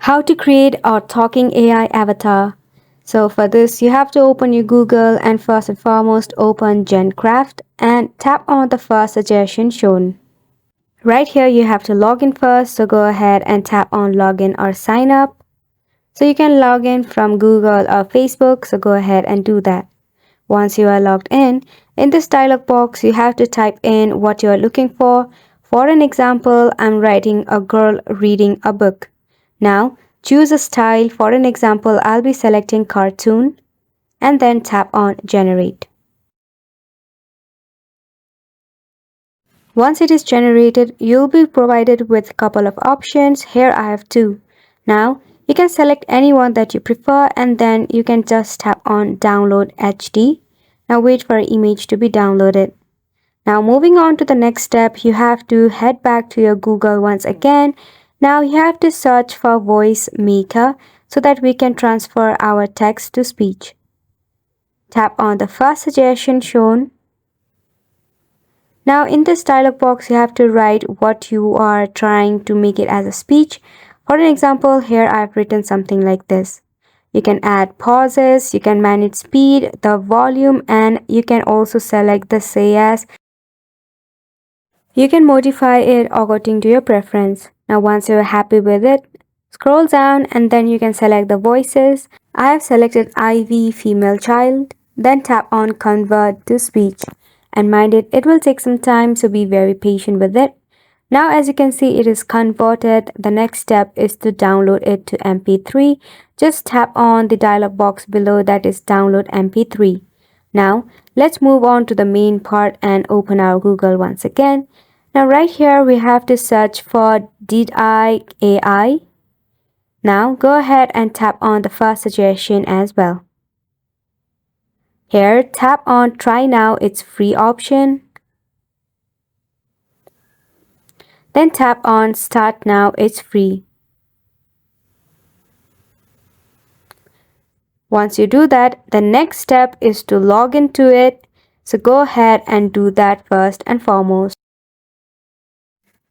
How to create a talking AI avatar. So for this, you have to open your Google and first and foremost open GenCraft and tap on the first suggestion shown. Right here, you have to log in first, so go ahead and tap on login or sign up. So you can log in from Google or Facebook, so go ahead and do that. Once you are logged in this dialog box, you have to type in what you are looking for. For an example, I'm writing a girl reading a book. Now, choose a style. For an example, I'll be selecting cartoon and then tap on generate. Once it is generated, you'll be provided with a couple of options. Here I have two. Now, you can select any one that you prefer and then you can just tap on download HD. Now wait for an image to be downloaded. Now moving on to the next step, you have to head back to your Google once again. Now you have to search for voice maker so that we can transfer our text to speech. Tap on the first suggestion shown. Now in this dialog box, you have to write what you are trying to make it as a speech. For an example, here I've written something like this. You can add pauses, you can manage speed, the volume, and you can also select the say as. You can modify it according to your preference. Now once you're happy with it, scroll down and then you can select the voices. I have selected IV female child, then tap on convert to speech. And mind it, it will take some time, so be very patient with it. Now as you can see, it is converted. The next step is to download it to MP3. Just tap on the dialog box below that is download MP3. Now let's move on to the main part and open our Google once again. Now right here we have to search for did I AI. Now go ahead and tap on the first suggestion as well. Here tap on try now, it's free option. Then tap on start now, it's free. Once you do that, the next step is to log into it. So go ahead and do that first and foremost.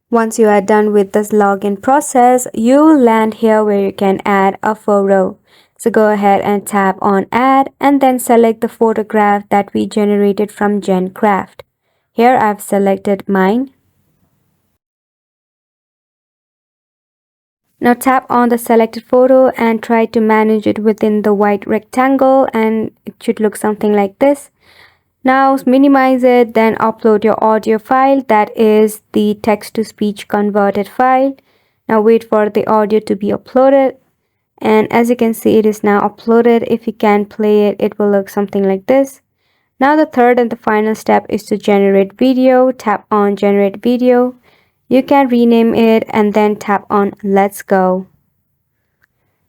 Once you are done with this login process, you will land here where you can add a photo. So go ahead and tap on add and then select the photograph that we generated from GenCraft. Here I've selected mine. Now tap on the selected photo and try to manage it within the white rectangle and it should look something like this. Now minimize it, then upload your audio file, that is the text to speech converted file. Now wait for the audio to be uploaded. And as you can see, it is now uploaded. If you can play it, it will look something like this. Now the third and the final step is to generate video. Tap on generate video. You can rename it and then tap on let's go.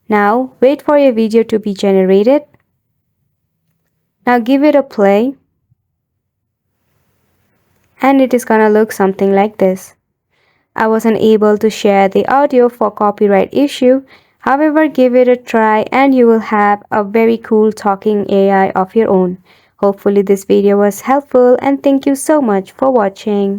Now wait for your video to be generated. Now give it a play. And it is gonna look something like this. I wasn't able to share the audio for copyright issue. However, give it a try and you will have a very cool talking AI of your own. Hopefully this video was helpful and thank you so much for watching.